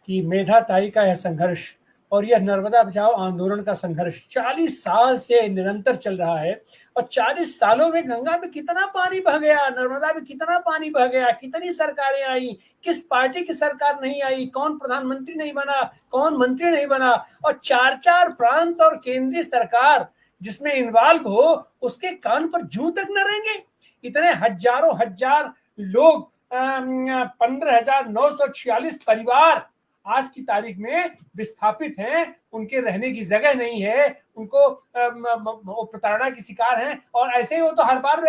कि मेधा ताई का यह संघर्ष और यह नर्मदा बचाओ आंदोलन का संघर्ष 40 साल से निरंतर चल रहा है। और 40 सालों में गंगा में कितना पानी बह गया, नर्मदा में कितना पानी बह गया, कितनी सरकारें आई, किस पार्टी की सरकार नहीं आई, कौन प्रधानमंत्री नहीं बना, कौन मंत्री नहीं बना, और 4-4 प्रांत और केंद्रीय सरकार जिसमें इन्वॉल्व हो उसके कान पर जूं तक न रहेंगे। इतने हजारों हजार लोग, 15,946 परिवार आज की तारीख में विस्थापित हैं, उनके रहने की जगह नहीं है, उनको प्रताड़ना की शिकार हैं। और ऐसे ही वो तो हर बार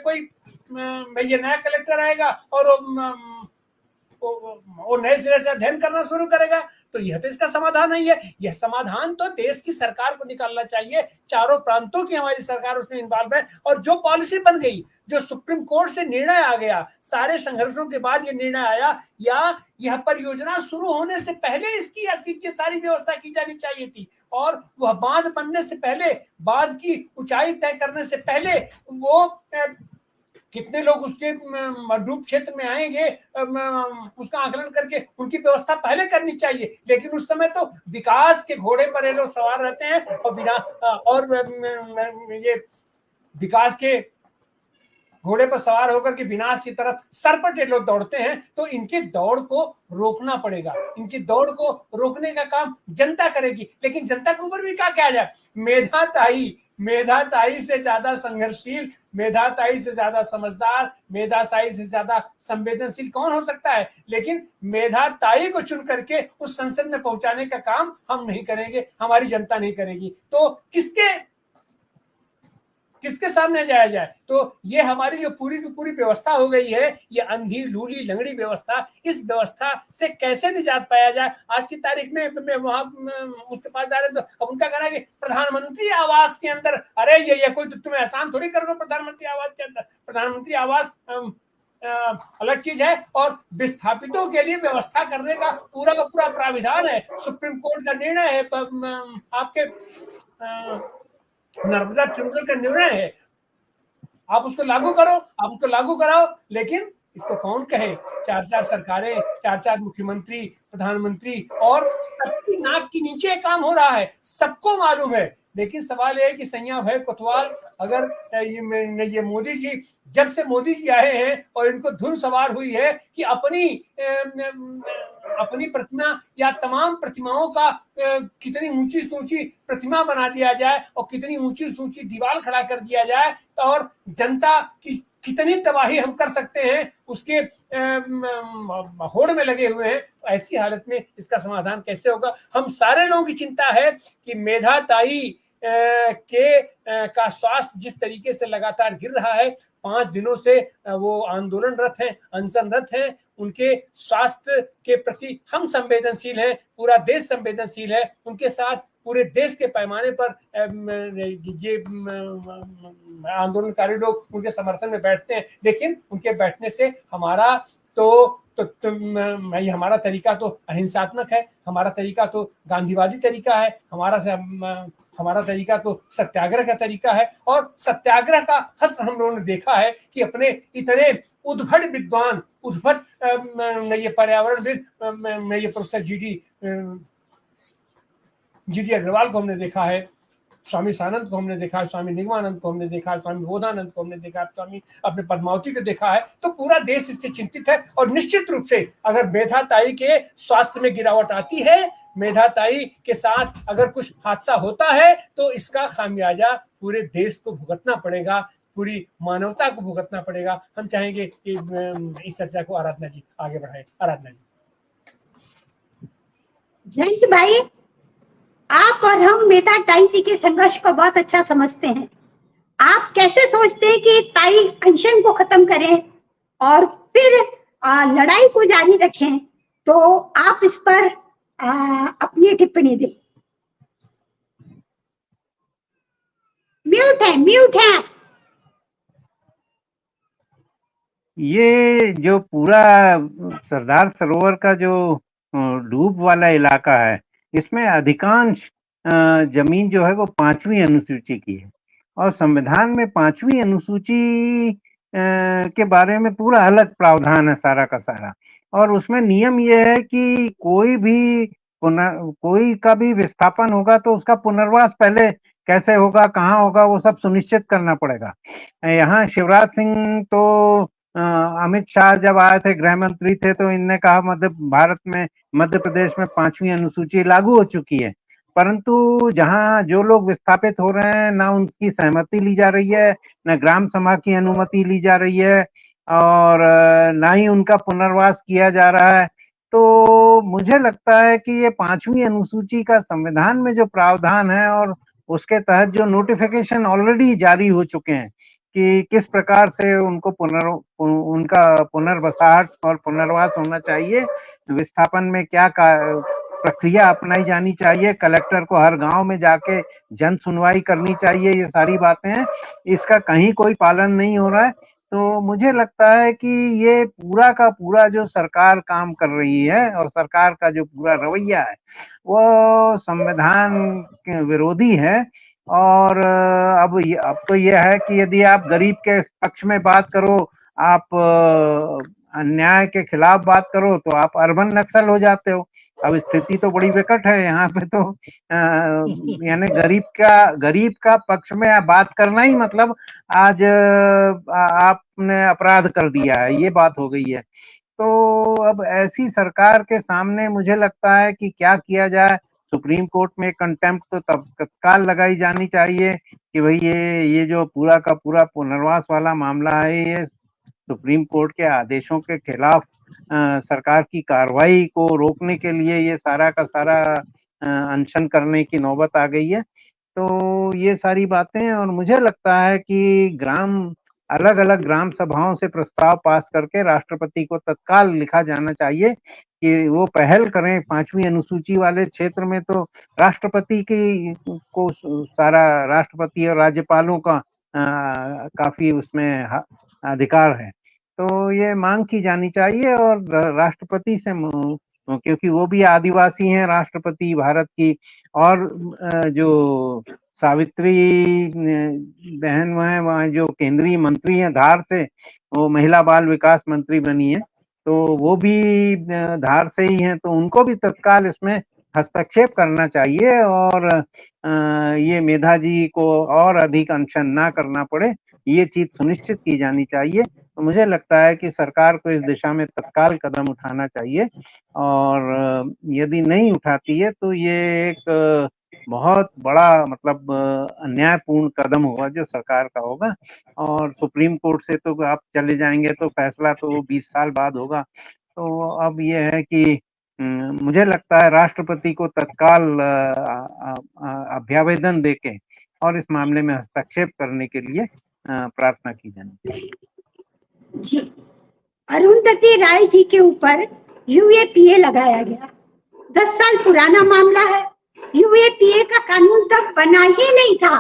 कोई ये नया कलेक्टर आएगा और वो नए सिरे से अध्ययन करना शुरू करेगा। तो यह तो इसका समाधान नहीं है। यह समाधान तो देश की सरकार को निकालना चाहिए। चारों प्रांतों की हमारी सरकार उसमें इन्वॉल्व है। और जो पॉलिसी बन गई, जो सुप्रीम कोर्ट से निर्णय आ गया, सारे संघर्षों के बाद ये निर्णय आया, या यह परियोजना शुरू होने से पहले इसकी सारी व्यवस्था की जानी चाहिए थी। और वह बांध बनने से पहले, बांध की ऊंचाई तय करने से पहले वो कितने लोग उसके डूब क्षेत्र में आएंगे उसका आकलन करके उनकी व्यवस्था पहले करनी चाहिए। लेकिन उस समय तो विकास के घोड़े पर ये लोग सवार रहते हैं और ये विकास के घोड़े पर सवार होकर के विनाश की तरफ सरपट ये लोग दौड़ते हैं। तो इनके दौड़ को रोकना पड़ेगा। इनकी दौड़ को रोकने का काम जनता करेगी। लेकिन जनता के ऊपर भी क्या किया जाए? मेधा ताई से ज्यादा संघर्षशील, मेधा ताई से ज्यादा समझदार, मेधा ताई से ज्यादा संवेदनशील कौन हो सकता है? लेकिन मेधा ताई को चुन करके उस संसद में पहुंचाने का काम हम नहीं करेंगे, हमारी जनता नहीं करेगी। तो किसके सामने जाया जाए? तो ये हमारी जो पूरी की पूरी व्यवस्था हो गई है, ये अंधी लूली लंगड़ी व्यवस्था, इस व्यवस्था से कैसे निजात पाया जाए? आज की तारीख में वहां उसके पास जा रहे तो अब उनका कहना है कि प्रधानमंत्री आवास के अंदर, अरे ये कोई तो तुम्हें एहसान थोड़ी कर दो प्रधानमंत्री आवास के अंदर। प्रधानमंत्री आवास अलग चीज है और विस्थापितों के लिए व्यवस्था करने का पूरा प्राविधान है। सुप्रीम कोर्ट का निर्णय है, आपके नर्मदा ट्रिब्यूनल का निर्णय है, आप उसको लागू करो, आप उसको लागू कराओ। लेकिन इसको कौन कहे? 4-4 सरकारें, 4-4 मुख्यमंत्री, प्रधानमंत्री, और सबकी नाक के नीचे काम हो रहा है, सबको मालूम है। लेकिन सवाल यह है कि सैया भाई कोतवाल, अगर ये मोदी जी, जब से मोदी जी आए हैं और इनको धुन सवार हुई है कि अपनी प्रतिमा या तमाम प्रतिमाओं का कितनी ऊंची ऊंची प्रतिमा बना दिया जाए और कितनी ऊंची ऊंची दीवार खड़ा कर दिया जाए, और जनता की कितनी तबाही हम कर सकते हैं उसके होड़ में लगे हुए हैं। ऐसी हालत में इसका समाधान कैसे होगा? हम सारे लोगों की चिंता है कि मेधा ताई का स्वास्थ्य जिस तरीके से लगातार गिर रहा है, 5 दिनों से वो आंदोलनरत हैं, अनशनरत हैं, उनके स्वास्थ्य के प्रति हम संवेदनशील हैं, पूरा देश संवेदनशील है उनके साथ। पूरे देश के पैमाने पर ये आंदोलनकारी लोग उनके समर्थन में बैठते हैं। लेकिन उनके बैठने से हमारा हमारा तरीका तो अहिंसात्मक है, हमारा तरीका तो गांधीवादी तरीका है, हमारा तरीका तो सत्याग्रह का तरीका है। और सत्याग्रह का हश्र हम लोगों ने देखा है कि अपने इतने उद्भट विद्वान, उद्भट ये पर्यावरणविद, ये प्रोफेसर जी.डी. अग्रवाल को हमने देखा है, स्वामी सानंद को हमने देखा है, स्वामी निगमानंद को हमने देखा है, स्वामी बोधानंद को हमने देखा है, स्वामी अपने पद्मावती को देखा है। तो पूरा देश इससे चिंतित है। और निश्चित रूप से अगर मेधा ताई के स्वास्थ्य में गिरावट आती है, मेधा ताई के साथ अगर कुछ हादसा होता है, तो इसका खामियाजा पूरे देश को भुगतना पड़ेगा, पूरी मानवता को भुगतना पड़ेगा। हम चाहेंगे कि इस चर्चा को आराधना जी आगे बढ़ाए। आराधना जी। जयंत भाई, आप और हम मेधा ताई जी के संघर्ष को बहुत अच्छा समझते हैं। आप कैसे सोचते हैं कि ताई अनशन को खत्म करें और फिर लड़ाई को जारी रखें? तो आप इस पर अपनी टिप्पणी दें। म्यूट है। ये जो पूरा सरदार सरोवर का जो डूब वाला इलाका है, इसमें अधिकांश जमीन जो है वो 5वीं अनुसूची की है। और संविधान में 5वीं अनुसूची के बारे में पूरा अलग प्रावधान है सारा का सारा। और उसमें नियम ये है कि कोई का भी विस्थापन होगा तो उसका पुनर्वास पहले कैसे होगा, कहाँ होगा, वो सब सुनिश्चित करना पड़ेगा। यहाँ शिवराज सिंह तो अमित शाह जब आए थे, गृह मंत्री थे, तो इनने कहा मध्य प्रदेश में 5वीं अनुसूची लागू हो चुकी है, परंतु जहाँ जो लोग विस्थापित हो रहे हैं ना उनकी सहमति ली जा रही है, न ग्राम सभा की अनुमति ली जा रही है, और ना ही उनका पुनर्वास किया जा रहा है। तो मुझे लगता है कि ये 5वीं अनुसूची का संविधान में जो प्रावधान है और उसके तहत जो नोटिफिकेशन ऑलरेडी जारी हो चुके हैं कि किस प्रकार से उनको उनका पुनर्वसाहट और पुनर्वास होना चाहिए, विस्थापन में क्या प्रक्रिया अपनाई जानी चाहिए, कलेक्टर को हर गांव में जाके जन सुनवाई करनी चाहिए, ये सारी बातें हैं, इसका कहीं कोई पालन नहीं हो रहा है। तो मुझे लगता है कि ये पूरा का पूरा जो सरकार काम कर रही है और सरकार का जो पूरा रवैया है वो संविधान के विरोधी है। और अब तो ये है कि यदि आप गरीब के पक्ष में बात करो, आप अन्याय के खिलाफ बात करो, तो आप अर्बन नक्सल हो जाते हो। अब स्थिति तो बड़ी विकट है यहाँ पे, तो यानी गरीब का पक्ष में बात करना ही मतलब आज आपने अपराध कर दिया है, ये बात हो गई है। तो अब ऐसी सरकार के सामने मुझे लगता है कि क्या किया जाए। सुप्रीम कोर्ट में कंटेम्प्ट तो तत्काल लगाई जानी चाहिए कि भाई ये जो पूरा का पूरा पुनर्वास वाला मामला है, ये सुप्रीम कोर्ट के आदेशों के खिलाफ सरकार की कार्रवाई को रोकने के लिए ये सारा का सारा अनशन करने की नौबत आ गई है। तो ये सारी बातें, और मुझे लगता है कि अलग अलग ग्राम सभाओं से प्रस्ताव पास करके राष्ट्रपति को तत्काल लिखा जाना चाहिए कि वो पहल करें 5वीं अनुसूची वाले क्षेत्र में। तो राष्ट्रपति को सारा राष्ट्रपति और राज्यपालों का काफी उसमें अधिकार है, तो ये मांग की जानी चाहिए। और राष्ट्रपति से, क्योंकि वो भी आदिवासी हैं, राष्ट्रपति भारत की, और जो सावित्री बहन है वहाँ जो केंद्रीय मंत्री हैं धार से, वो महिला बाल विकास मंत्री बनी है, तो वो भी धार से ही हैं, तो उनको भी तत्काल इसमें हस्तक्षेप करना चाहिए और ये मेधा जी को और अधिक अनशन ना करना पड़े, ये चीज सुनिश्चित की जानी चाहिए। तो मुझे लगता है कि सरकार को इस दिशा में तत्काल कदम उठाना चाहिए, और यदि नहीं उठाती है तो ये एक बहुत बड़ा मतलब अन्यायपूर्ण कदम होगा जो सरकार का होगा। और सुप्रीम कोर्ट से तो आप चले जाएंगे तो फैसला तो 20 साल बाद होगा। तो अब ये है कि मुझे लगता है राष्ट्रपति को तत्काल अभ्यावेदन देके और इस मामले में हस्तक्षेप करने के लिए प्रार्थना की जानी चाहिए। जी, अरुंधति राय जी के ऊपर यूएपीए लगाया गया, 10 साल पुराना मामला है। यूएपीए का कानून तब बना ही नहीं था।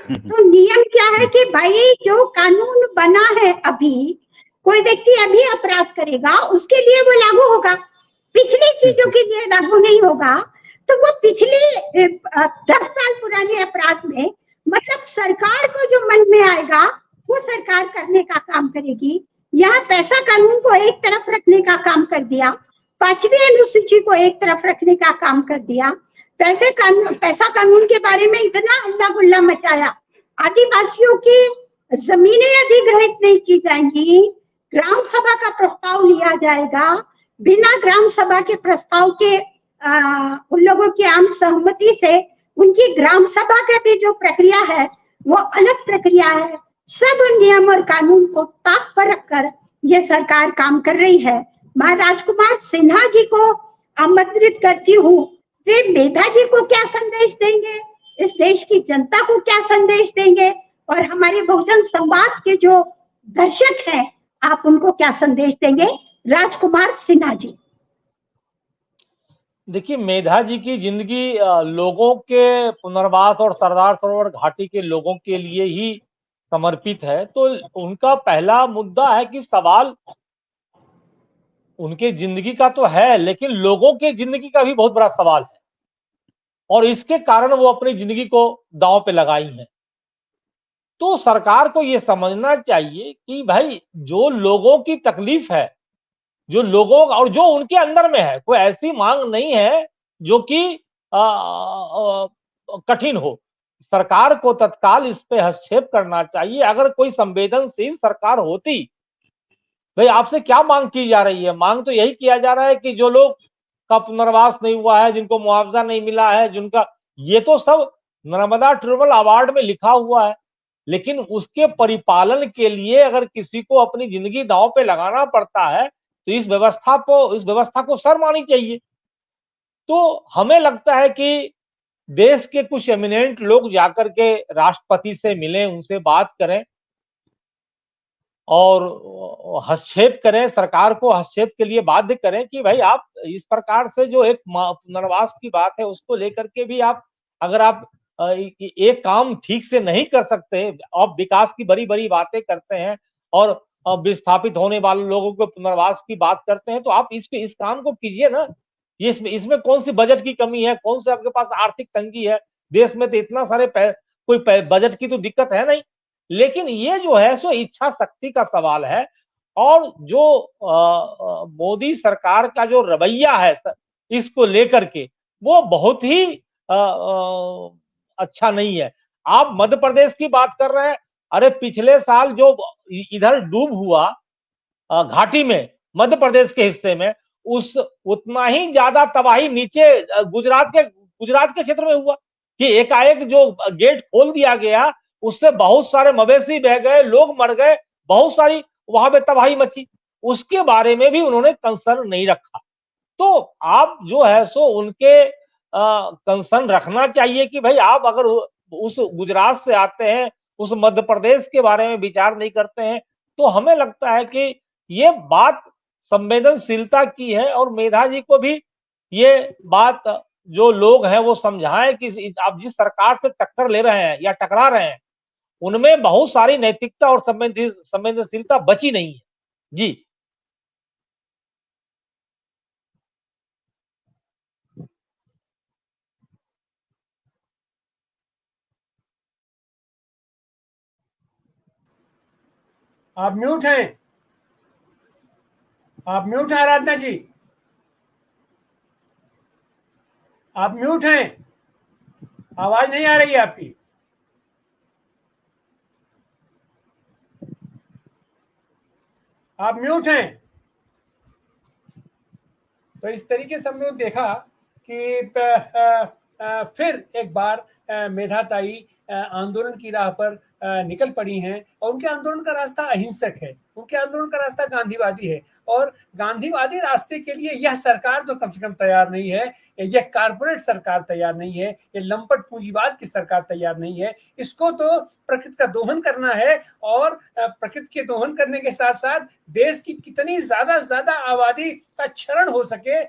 तो नियम क्या है कि भाई जो कानून बना है अभी, कोई व्यक्ति अभी अपराध करेगा उसके लिए वो लागू होगा, पिछली चीजों के लिए लागू नहीं होगा। तो वो पिछले 10 साल पुराने अपराध में मतलब सरकार को जो मन में आएगा वो सरकार करने का काम करेगी। यहाँ पैसा कानून को एक तरफ रखने का काम कर दिया, 5वीं अनुसूची को एक तरफ रखने का काम कर दिया, पैसा कानून के बारे में इतना हल्ला गुल्ला मचाया, आदिवासियों की जमीनें अधिग्रहित नहीं की जाएंगी, ग्राम सभा का प्रस्ताव लिया जाएगा, बिना ग्राम सभा के प्रस्ताव के उन लोगों की आम सहमति से उनकी ग्राम सभा का भी जो प्रक्रिया है वो अलग प्रक्रिया है। सब नियम और कानून को ताक पर रखकर ये सरकार काम कर रही है। मैं राजकुमार सिन्हा जी को आमंत्रित करती हूँ, वे मेधा जी को क्या संदेश देंगे, इस देश की जनता को क्या संदेश देंगे, और हमारे बहुजन संवाद के जो दर्शक हैं आप उनको क्या संदेश देंगे। राजकुमार सिन्हा जी। देखिए, मेधा जी की जिंदगी लोगों के पुनर्वास और सरदार सरोवर घाटी के लोगों के लिए ही समर्पित है। तो उनका पहला मुद्दा है कि सवाल उनके जिंदगी का तो है, लेकिन लोगों के जिंदगी का भी बहुत बड़ा सवाल है, और इसके कारण वो अपनी जिंदगी को दांव पे लगाई हैं। तो सरकार को ये समझना चाहिए कि भाई जो लोगों की तकलीफ है जो लोगों और जो उनके अंदर में है, कोई ऐसी मांग नहीं है जो कि कठिन हो। सरकार को तत्काल इस पे हस्तक्षेप करना चाहिए। अगर कोई संवेदनशील सरकार होती, भाई आपसे क्या मांग की जा रही है? मांग तो यही किया जा रहा है कि जो लोग का पुनर्वास नहीं हुआ है, जिनको मुआवजा नहीं मिला है, जिनका, ये तो सब नर्मदा ट्रिब्यूनल अवार्ड में लिखा हुआ है। लेकिन उसके परिपालन के लिए अगर किसी को अपनी जिंदगी दांव पे लगाना पड़ता है तो इस व्यवस्था को शर्म आनी चाहिए। तो हमें लगता है कि देश के कुछ एमिनेंट लोग जाकर के राष्ट्रपति से मिलें, उनसे बात करें और हस्तक्षेप करें, सरकार को हस्तक्षेप के लिए बाध्य करें कि भाई आप इस प्रकार से जो एक पुनर्वास की बात है उसको लेकर के भी आप, अगर आप एक काम ठीक से नहीं कर सकते, आप विकास की बड़ी बड़ी बातें करते हैं और विस्थापित होने वाले लोगों को पुनर्वास की बात करते हैं, तो आप इस काम को कीजिए ना। ये इसमें कौन सी बजट की कमी है, कौन से आपके पास आर्थिक तंगी है? देश में तो इतना सारे कोई बजट की तो दिक्कत है नहीं। लेकिन ये जो है सो इच्छा शक्ति का सवाल है। और जो मोदी सरकार का जो रवैया है इसको लेकर के, वो बहुत ही अच्छा नहीं है। आप मध्य प्रदेश की बात कर रहे हैं, अरे पिछले साल जो इधर डूब हुआ घाटी में, मध्य प्रदेश के हिस्से में, उतना ही ज्यादा तबाही नीचे गुजरात के क्षेत्र में हुआ कि एकाएक जो गेट खोल दिया गया उससे बहुत सारे मवेशी बह गए, लोग मर गए, बहुत सारी वहां पे तबाही मची। उसके बारे में भी उन्होंने कंसर्न नहीं रखा। तो आप जो है सो उनके कंसर्न रखना चाहिए कि भाई आप अगर उस गुजरात से आते हैं, उस मध्य प्रदेश के बारे में विचार नहीं करते हैं, तो हमें लगता है कि ये बात संवेदनशीलता की है। और मेधा जी को भी ये बात जो लोग हैं वो समझाएं कि आप जिस सरकार से टक्कर ले रहे हैं या टकरा रहे हैं, उनमें बहुत सारी नैतिकता और संवेदनशीलता बची नहीं है। जी आप म्यूट हैं, आप म्यूट हैं आराधना जी, आप म्यूट हैं, आवाज नहीं आ रही है आपकी। आप म्यूट हैं। तो इस तरीके से हमने देखा कि फिर एक बार मेधा ताई आंदोलन की राह पर निकल पड़ी हैं और उनके आंदोलन का रास्ता अहिंसक है, उनके आंदोलन का रास्ता गांधीवादी है। और गांधीवादी रास्ते के लिए यह सरकार तो कम से कम तैयार नहीं है, यह कारपोरेट सरकार तैयार नहीं है, यह लंपट पूंजीवाद की सरकार तैयार नहीं है। इसको तो प्रकृति का दोहन करना है और प्रकृति के दोहन करने के साथ साथ देश की कितनी ज्यादा आबादी का क्षरण हो सके,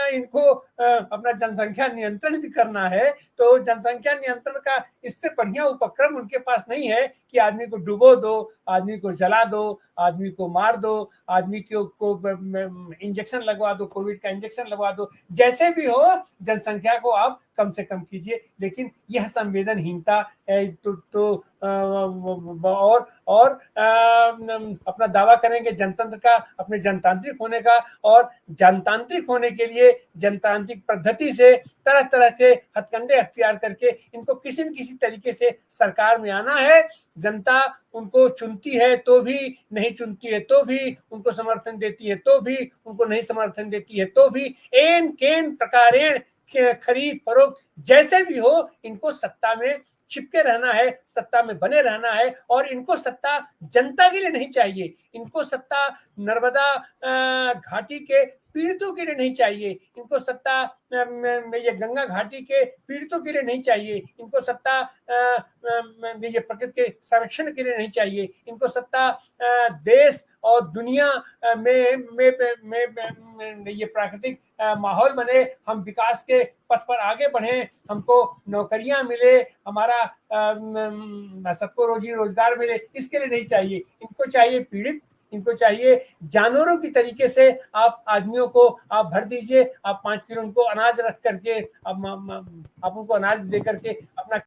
इनको अपना जनसंख्या नियंत्रण भी करना है। तो जनसंख्या नियंत्रण का इससे बढ़िया उपक्रम उनके पास नहीं है कि आदमी को डुबो दो, आदमी को जला दो, आदमी को मार दो, आदमी को इंजेक्शन लगवा दो, कोविड का इंजेक्शन लगवा दो। जैसे भी हो जनसंख्या को आप कम से कम कीजिए। लेकिन यह संवेदनहीनता है। तो और अपना दावा करेंगे जनतंत्र का, अपने जनतांत्रिक होने का, और जनतांत्रिक होने के लिए जनतांत्रिक पद्धति से तरह तरह के हथकंडे अख्तियार करके इनको किसी न किसी तरीके से सरकार में आना है। जनता उनको चुनती है तो भी, नहीं चुनती है तो भी, उनको समर्थन देती है तो भी, उनको नहीं समर्थन देती है तो भी, एन केन प्रकारेण खरीद फरोख्त जैसे भी हो, इनको सत्ता में चिपके रहना है, सत्ता में बने रहना है। और इनको सत्ता जनता के लिए नहीं चाहिए, इनको सत्ता नर्मदा घाटी के पीड़ितों के लिए नहीं चाहिए, इनको सत्ता ये गंगा घाटी के पीड़ितों के लिए नहीं चाहिए, इनको सत्ता ये प्रकृति के संरक्षण के लिए नहीं चाहिए, इनको सत्ता देश और दुनिया में ये प्राकृतिक माहौल बने, हम विकास के पथ पर आगे बढ़े, हमको नौकरियां मिले, हमारा सबको रोजी रोजगार मिले, इसके लिए नहीं चाहिए। इनको चाहिए पीड़ित, इनको चाहिए जानवरों की तरीके से आप आदमियों को आप भर दीजिए, आप 5 किलो उनको अनाज रख करके आप उनको अनाज दे करके अपना